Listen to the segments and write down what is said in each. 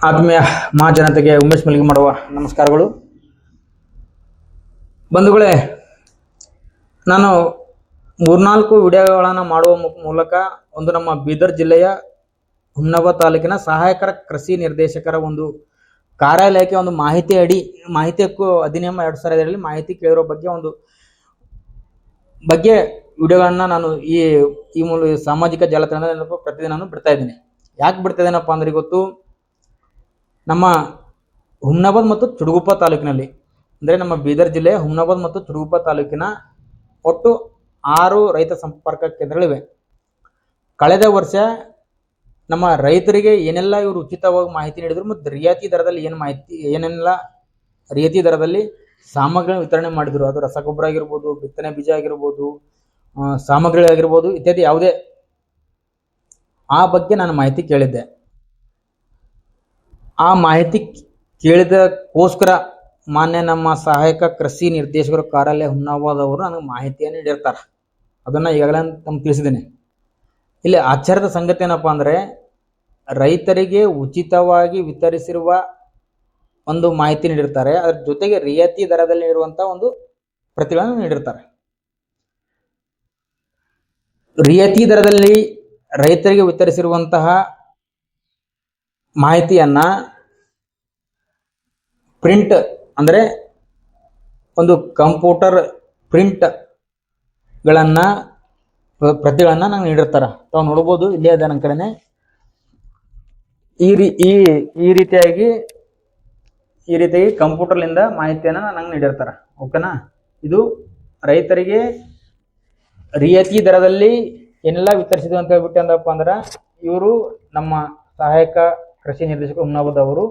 ಆತ್ಮೀಯ ಮಹಾಜನತೆಗೆ ಉಮೇಶ್ ಮಲ್ಲಿಗೆ ಮಾಡುವ ನಮಸ್ಕಾರಗಳು. ಬಂಧುಗಳೇ, ನಾನು ಮೂರ್ನಾಲ್ಕು ವಿಡಿಯೋಗಳನ್ನು ಮಾಡುವ ಮೂಲಕ ಒಂದು ನಮ್ಮ ಬೀದರ್ ಜಿಲ್ಲೆಯ ಹುಮ್ನಾಬಾದ್ ತಾಲೂಕಿನ ಸಹಾಯಕ ಕೃಷಿ ನಿರ್ದೇಶಕರ ಒಂದು ಕಾರ್ಯಾಲಯಕ್ಕೆ ಒಂದು ಮಾಹಿತಿ ಹಕ್ಕು ಅಧಿನಿಯಮ 2002 ಮಾಹಿತಿ ಕೇಳಿರೋ ಬಗ್ಗೆ ವಿಡಿಯೋಗಳನ್ನ ನಾನು ಈ ಮೂಲಕ ಸಾಮಾಜಿಕ ಜಾಲತಾಣದಲ್ಲಿ ಪ್ರತಿದಿನ ಬಿಡ್ತಾ ಇದ್ದೀನಿ. ಯಾಕೆ ಬಿಡ್ತಾ ಇದ್ದೇನಪ್ಪ ಅಂದ್ರೆ, ಇವತ್ತು ನಮ್ಮ ಹುಮ್ನಾಬಾದ್ ಮತ್ತು ಚುಡುಗುಪ್ಪ ತಾಲೂಕಿನಲ್ಲಿ, ಅಂದರೆ ನಮ್ಮ ಬೀದರ್ ಜಿಲ್ಲೆಯ ಹುಮ್ನಾಬಾದ್ ಮತ್ತು ಚುಡುಗುಪ್ಪ ತಾಲೂಕಿನ ಒಟ್ಟು 6 ರೈತ ಸಂಪರ್ಕ ಕೇಂದ್ರಗಳಿವೆ. ಕಳೆದ ವರ್ಷ ನಮ್ಮ ರೈತರಿಗೆ ಏನೆಲ್ಲ ಇವರು ಉಚಿತವಾಗಿ ಮಾಹಿತಿ ನೀಡಿದ್ರು ಮತ್ತು ರಿಯಾಯಿತಿ ದರದಲ್ಲಿ ಏನೆಲ್ಲ ರಿಯಾಯಿತಿ ದರದಲ್ಲಿ ಸಾಮಗ್ರಿಗಳನ್ನು ವಿತರಣೆ ಮಾಡಿದ್ರು, ಅದು ರಸಗೊಬ್ಬರ ಆಗಿರ್ಬೋದು, ಬಿತ್ತನೆ ಬೀಜ ಆಗಿರ್ಬೋದು, ಸಾಮಗ್ರಿಗಳಾಗಿರ್ಬೋದು ಇತ್ಯಾದಿ ಯಾವುದೇ, ಆ ಬಗ್ಗೆ ನಾನು ಮಾಹಿತಿ ಕೇಳಿದ್ದೆ. ಆ ಮಾಹಿತಿ ಕೇಳಿದಕ್ಕೋಸ್ಕರ ಮಾನ್ಯ ನಮ್ಮ ಸಹಾಯಕ ಕೃಷಿ ನಿರ್ದೇಶಕರ ಕಾರ್ಯಾಲಯ ಹುಮ್ನಾಬಾದ್ ಅವರು ನನಗೆ ಮಾಹಿತಿಯನ್ನು ನೀಡಿರ್ತಾರೆ. ಅದನ್ನು ಈಗಾಗಲೇ ನಮ್ಗೆ ತಿಳಿಸಿದ್ದೇನೆ. ಇಲ್ಲಿ ಆಶ್ಚರ್ಯದ ಸಂಗತಿ ಏನಪ್ಪ ಅಂದರೆ, ರೈತರಿಗೆ ಉಚಿತವಾಗಿ ವಿತರಿಸಿರುವ ಒಂದು ಮಾಹಿತಿ ನೀಡಿರ್ತಾರೆ, ಅದರ ಜೊತೆಗೆ ರಿಯಾಯಿತಿ ದರದಲ್ಲಿ ನೀಡುವಂಥ ಒಂದು ಪ್ರತಿಗಳನ್ನು ನೀಡಿರ್ತಾರೆ. ರಿಯಾಯಿತಿ ದರದಲ್ಲಿ ರೈತರಿಗೆ ವಿತರಿಸಿರುವಂತಹ ಮಾಹಿತಿಯನ್ನ ಪ್ರಿಂಟ್ ಅಂದರೆ ಒಂದು ಕಂಪ್ಯೂಟರ್ ಪ್ರತಿಗಳನ್ನ ನಂಗೆ ನೀಡಿರ್ತಾರ. ತಾವು ನೋಡ್ಬೋದು, ಇಲ್ಲೇ ಅದ ನನ್ನ ಕಡೆನೆ. ಈ ರೀತಿಯಾಗಿ ಕಂಪ್ಯೂಟರ್ಲಿಂದ ಮಾಹಿತಿಯನ್ನ ನಂಗೆ ನೀಡಿರ್ತಾರ. ಓಕೆನಾ? ಇದು ರೈತರಿಗೆ ರಿಯಾಯಿತಿ ದರದಲ್ಲಿ ಏನೆಲ್ಲ ವಿತರಿಸಿದ್ರು ಅಂತ ಹೇಳ್ಬಿಟ್ಟು ಅಂದಪ್ಪ ಅಂದ್ರೆ, ಇವರು ನಮ್ಮ ಸಹಾಯಕ ಕೃಷಿ ನಿರ್ದೇಶಕರು ಹುಮ್ನಾಬಾದ್ ಅವರು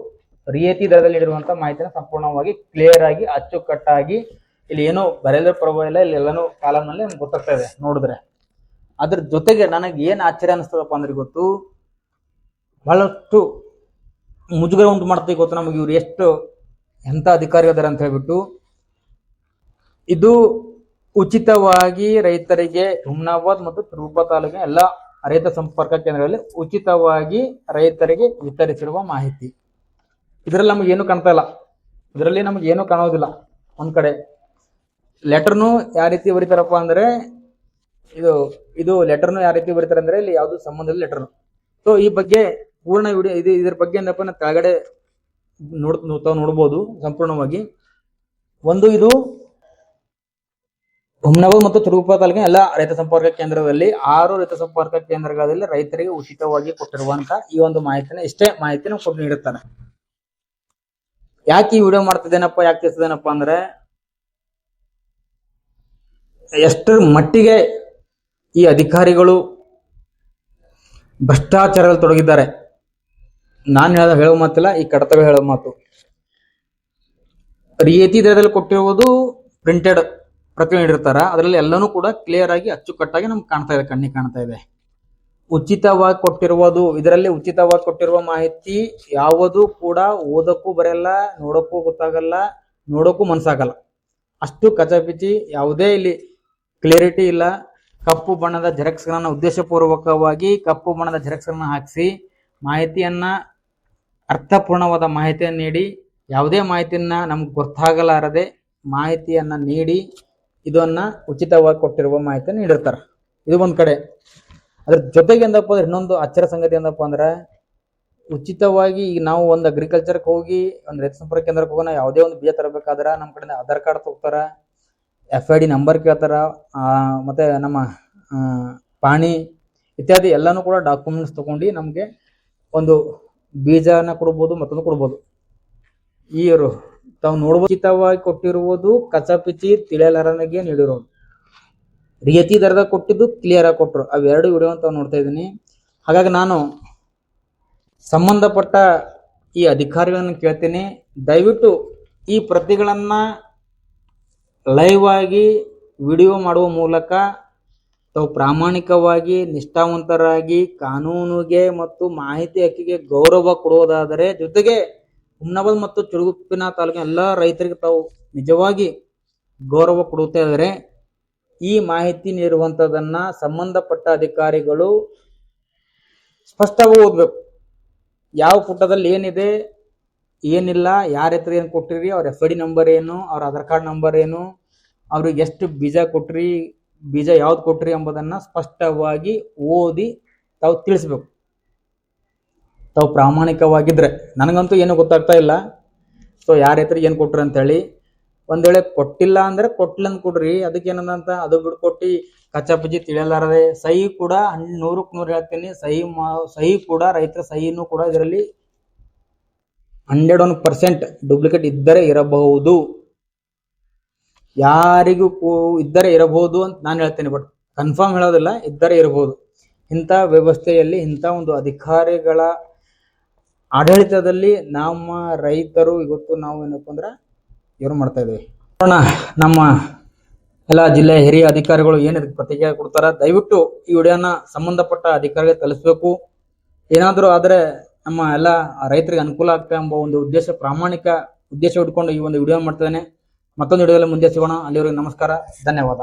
ರಿಯಾಯಿತಿ ದರದಲ್ಲಿ ನೀಡಿರುವಂತಹ ಮಾಹಿತಿಯನ್ನು ಸಂಪೂರ್ಣವಾಗಿ ಕ್ಲಿಯರ್ ಆಗಿ ಅಚ್ಚುಕಟ್ಟಾಗಿ, ಇಲ್ಲಿ ಏನೋ ಬರೆಯಲು ಪ್ರಭಾವ ಇಲ್ಲ, ಇಲ್ಲಿ ಎಲ್ಲಾನು ಕಾಲಮ್ನಲ್ಲಿ ನಮ್ಗೆ ಗೊತ್ತಾಗ್ತಾ ಇದೆ ನೋಡಿದ್ರೆ. ಅದ್ರ ಜೊತೆಗೆ ನನಗೆ ಏನು ಆಶ್ಚರ್ಯ ಅನಿಸ್ತದಪ್ಪ ಅಂದ್ರೆ, ಗೊತ್ತು ಬಹಳಷ್ಟು ಮುಜುಗರ ಉಂಟು ಮಾಡ್ತೀವಿ. ಗೊತ್ತು ನಮಗೆ ಇವ್ರು ಎಂಥ ಅಧಿಕಾರಿ ಅದಾರ ಅಂತ ಹೇಳ್ಬಿಟ್ಟು. ಇದು ಉಚಿತವಾಗಿ ರೈತರಿಗೆ ಹುಮ್ನಾಬಾದ್ ಮತ್ತು ಚುಡುಗುಪ್ಪ ತಾಲೂಕಿನ ಎಲ್ಲ ರೈತ ಸಂಪರ್ಕ ಕೇಂದ್ರಗಳಲ್ಲಿ ಉಚಿತವಾಗಿ ರೈತರಿಗೆ ವಿತರಿಸಿರುವ ಮಾಹಿತಿ. ಇದರಲ್ಲಿ ನಮಗೆ ಏನು ಕಾಣ್ತಾ ಇಲ್ಲ, ಇದರಲ್ಲಿ ನಮಗೆ ಏನು ಕಾಣೋದಿಲ್ಲ. ಒಂದ್ ಕಡೆ ಲೆಟರ್ನು ಯಾವ ರೀತಿ ಬರೀತಾರಪ್ಪ ಅಂದ್ರೆ, ಇದು ಲೆಟರ್ನು ಯಾವ ರೀತಿ ಬರೀತಾರೆ ಅಂದ್ರೆ, ಇಲ್ಲಿ ಯಾವ್ದು ಸಂಬಂಧ ಇಲ್ಲ ಲೆಟರ್ನು. ಸೊ ಈ ಬಗ್ಗೆ ಪೂರ್ಣ ವಿಡಿಯೋ ಇದ್ರ ಬಗ್ಗೆ ಏನಪ್ಪ ನಾ ಕೆಳಗಡೆ ತಾವು ನೋಡ್ಬೋದು ಸಂಪೂರ್ಣವಾಗಿ. ಇದು ಹುಮ್ನಾಬಾದ್ ಮತ್ತು ಚುಡುಗುಪ್ಪ ತಾಲೂಕಿನ ಎಲ್ಲ ರೈತ ಸಂಪರ್ಕ ಕೇಂದ್ರದಲ್ಲಿ 6 ರೈತ ಸಂಪರ್ಕ ಕೇಂದ್ರಗಳಲ್ಲಿ ರೈತರಿಗೆ ಉಚಿತವಾಗಿ ಕೊಟ್ಟಿರುವಂತ ಈ ಒಂದು ಇಷ್ಟೇ ಮಾಹಿತಿನ ಕೊಟ್ಟು ನೀಡುತ್ತಾರೆ. ಯಾಕೆ ಈ ವಿಡಿಯೋ ಯಾಕೆ ತಿಳಿಸಿದೇನಪ್ಪ ಅಂದ್ರೆ, ಎಷ್ಟರ ಮಟ್ಟಿಗೆ ಈ ಅಧಿಕಾರಿಗಳು ಭ್ರಷ್ಟಾಚಾರದಲ್ಲಿ ತೊಡಗಿದ್ದಾರೆ. ನಾನು ಹೇಳೋ ಮಾತಿಲ್ಲ, ಈ ಕಡತಗಳು ಹೇಳೋ ಮಾತು. ರಿಯಾಯಿತಿ ದರದಲ್ಲಿ ಕೊಟ್ಟಿರುವುದು ಪ್ರಿಂಟೆಡ್ ಪ್ರತಿ ನೀಡಿರ್ತಾರ, ಅದರಲ್ಲಿ ಎಲ್ಲನೂ ಕೂಡ ಕ್ಲಿಯರ್ ಆಗಿ ಅಚ್ಚುಕಟ್ಟಾಗಿ ನಮ್ಗೆ ಕಾಣ್ತಾ ಇದೆ, ಕಣ್ಣಿಗೆ ಕಾಣ್ತಾ ಇದೆ. ಉಚಿತವಾಗಿ ಕೊಟ್ಟಿರುವುದು, ಇದರಲ್ಲಿ ಉಚಿತವಾಗಿ ಕೊಟ್ಟಿರುವ ಮಾಹಿತಿ ಯಾವುದು ಕೂಡ ಓದಕ್ಕೂ ಬರೆಯಲ್ಲ, ನೋಡಕ್ಕೂ ಗೊತ್ತಾಗಲ್ಲ, ನೋಡಕ್ಕೂ ಮನ್ಸಾಗಲ್ಲ. ಅಷ್ಟು ಕಚಪಿಚಿ, ಯಾವುದೇ ಇಲ್ಲಿ ಕ್ಲಿಯರಿಟಿ ಇಲ್ಲ. ಕಪ್ಪು ಬಣ್ಣದ ಜೆರಾಕ್ಸ್ಗಳನ್ನ ಉದ್ದೇಶಪೂರ್ವಕವಾಗಿ ಕಪ್ಪು ಬಣ್ಣದ ಜೆರಾಕ್ಸ್ಗಳನ್ನ ಹಾಕಿಸಿ ಮಾಹಿತಿಯನ್ನ, ಅರ್ಥಪೂರ್ಣವಾದ ಮಾಹಿತಿಯನ್ನು ನೀಡಿ, ಯಾವುದೇ ಮಾಹಿತಿಯನ್ನ ನಮ್ಗೆ ಗೊತ್ತಾಗಲಾರದೆ ಮಾಹಿತಿಯನ್ನ ನೀಡಿ ಇದನ್ನ ಉಚಿತವಾಗಿ ಕೊಟ್ಟಿರುವ ಮಾಹಿತಿಯನ್ನು ನೀಡಿರ್ತಾರೆ. ಇದು ಒಂದ್ ಕಡೆ. ಅದ್ರ ಜೊತೆಗೆ ಎಂದಪ್ಪ ಅಂದ್ರೆ, ಇನ್ನೊಂದು ಆಶ್ಚರ್ಯ ಸಂಗತಿ ಎಂದಪ್ಪ ಅಂದ್ರೆ, ಉಚಿತವಾಗಿ ಈಗ ನಾವು ಒಂದು ಅಗ್ರಿಕಲ್ಚರ್ಗೆ ಹೋಗಿ ಒಂದು ರೈತ ಸಂಪರ್ಕ ಕೇಂದ್ರಕ್ಕೆ ಹೋಗೋಣ, ಯಾವುದೇ ಒಂದು ಬೀಜ ತರಬೇಕಾದ್ರೆ ನಮ್ಮ ಕಡೆ ಆಧಾರ್ ಕಾರ್ಡ್ ತಗೋತಾರ, FID ನಂಬರ್ ಕೇಳ್ತಾರ, ಮತ್ತೆ ನಮ್ಮ ಪಾಣಿ ಇತ್ಯಾದಿ ಎಲ್ಲಾನು ಕೂಡ ಡಾಕ್ಯುಮೆಂಟ್ಸ್ ತಗೊಂಡು ನಮಗೆ ಒಂದು ಬೀಜನ ಕೊಡ್ಬೋದು, ಮತ್ತೊಂದು ಕೊಡ್ಬೋದು. ತಾವು ನೋಡ್ಬೋದು, ಉಚಿತವಾಗಿ ಕೊಟ್ಟಿರುವುದು ಕಚಪಿಚಿ ತಿಳಿಯಲಾರನಿಗೆ ನೀಡಿರೋದು, ರಿಯಾಯಿತಿ ದರದ ಕೊಟ್ಟಿದ್ದು ಕ್ಲಿಯರ್ ಆಗಿ ಕೊಟ್ಟರು. ಅವೆರಡು ವಿಡಿಯೋ ತಾವು ನೋಡ್ತಾ ಇದ್ದೀನಿ. ಹಾಗಾಗಿ ನಾನು ಸಂಬಂಧಪಟ್ಟ ಈ ಅಧಿಕಾರಿಗಳನ್ನು ಕೇಳ್ತೀನಿ, ದಯವಿಟ್ಟು ಈ ಪ್ರತಿಗಳನ್ನ ಲೈವ್ ಆಗಿ ವಿಡಿಯೋ ಮಾಡುವ ಮೂಲಕ ತಾವು ಪ್ರಾಮಾಣಿಕವಾಗಿ, ನಿಷ್ಠಾವಂತರಾಗಿ, ಕಾನೂನಿಗೆ ಮತ್ತು ಮಾಹಿತಿ ಹಕ್ಕಿಗೆ ಗೌರವ ಕೊಡುವುದಾದರೆ, ಜೊತೆಗೆ ಹುಮ್ನಾಬಾದ್ ಮತ್ತು ಚುಡುಗುಪ್ಪಿನ ತಾಲೂಕಿನ ಎಲ್ಲ ರೈತರಿಗೆ ತಾವು ನಿಜವಾಗಿ ಗೌರವ ಕೊಡುತ್ತಾ ಇದ್ದಾರೆ, ಈ ಮಾಹಿತಿ ನೀಡುವಂಥದ್ದನ್ನ ಸಂಬಂಧಪಟ್ಟ ಅಧಿಕಾರಿಗಳು ಸ್ಪಷ್ಟವಾಗಿ ಓದಬೇಕು. ಯಾವ ಪುಟದಲ್ಲಿ ಏನಿದೆ ಏನಿಲ್ಲ, ಯಾರ ಹತ್ರ ಏನು ಕೊಟ್ಟಿರಿ, ಅವ್ರ FID ನಂಬರ್ ಏನು, ಅವ್ರ ಆಧಾರ್ ಕಾರ್ಡ್ ನಂಬರ್ ಏನು, ಅವ್ರಿಗೆ ಎಷ್ಟು ಬೀಜ ಕೊಟ್ರಿ, ಬೀಜ ಯಾವ್ದು ಕೊಟ್ರಿ ಎಂಬುದನ್ನ ಸ್ಪಷ್ಟವಾಗಿ ಓದಿ ತಾವು ತಿಳಿಸ್ಬೇಕು. ತಾವು ಪ್ರಾಮಾಣಿಕವಾಗಿದ್ರೆ, ನನಗಂತೂ ಏನು ಗೊತ್ತಾಗ್ತಾ ಇಲ್ಲ. ಸೊ ಯಾರ ಹತ್ರ ಏನು ಕೊಟ್ರಿ ಅಂತ ಹೇಳಿ, ಒಂದ್ ವೇಳೆ ಕೊಟ್ಟಿಲ್ಲ ಅಂದ್ರೆ ಕೊಟ್ಟಿಲ್ಲ ಅಂತ ಕೊಡ್ರಿ, ಅದಕ್ಕೇನಂತ ಅದು ಬಿಡ್ಕೊಟ್ಟಿ ಕಚ್ಚಾಪಚ್ಚಿ ತಿಳಿಯಲಾರದೆ ಸಹಿ ಕೂಡ 100ಕ್ಕೆ 100 ಹೇಳ್ತೀನಿ, ಸಹಿ ಕೂಡ ರೈತರ ಸಹಿನೂ ಕೂಡ ಇದರಲ್ಲಿ 101% ಡೂಪ್ಲಿಕೇಟ್ ಇದ್ದರೆ ಇರಬಹುದು, ಯಾರಿಗೂ ಇದ್ದರೆ ಇರಬಹುದು ಅಂತ ನಾನು ಹೇಳ್ತೇನೆ, ಬಟ್ ಕನ್ಫರ್ಮ್ ಹೇಳೋದಿಲ್ಲ, ಇದ್ದರೆ ಇರಬಹುದು. ಇಂಥ ವ್ಯವಸ್ಥೆಯಲ್ಲಿ ಇಂಥ ಒಂದು ಅಧಿಕಾರಿಗಳ ಆಡಳಿತದಲ್ಲಿ ನಮ್ಮ ರೈತರು ಇವತ್ತು ನಾವು ಏನಪ್ಪ ಅಂದ್ರೆ ಏನು ಮಾಡ್ತಾ ಇದ್ದೀವಿ ನೋಡೋಣ. ನಮ್ಮ ಎಲ್ಲ ಜಿಲ್ಲೆಯ ಹಿರಿಯ ಅಧಿಕಾರಿಗಳು ಏನು ಇದಕ್ಕೆ ಪ್ರತಿಕ್ರಿಯೆ ಕೊಡ್ತಾರ, ದಯವಿಟ್ಟು ಈ ವಿಡಿಯೋನ ಸಂಬಂಧಪಟ್ಟ ಅಧಿಕಾರಿಗೆ ತಲುಪಿಸಬೇಕು. ಏನಾದರೂ ಆದರೆ ನಮ್ಮ ಎಲ್ಲ ರೈತರಿಗೆ ಅನುಕೂಲ ಆಗ್ತಾ ಎಂಬ ಒಂದು ಪ್ರಾಮಾಣಿಕ ಉದ್ದೇಶ ಇಟ್ಕೊಂಡು ಈ ಒಂದು ವಿಡಿಯೋ ಮಾಡ್ತಿದ್ದೇನೆ. ಮತ್ತೊಂದು ವಿಡಿಯೋದಲ್ಲಿ ಮುಂದೆ ಸಿಗೋಣ. ಅಲ್ಲಿವರೆಗೆ ನಮಸ್ಕಾರ, ಧನ್ಯವಾದ.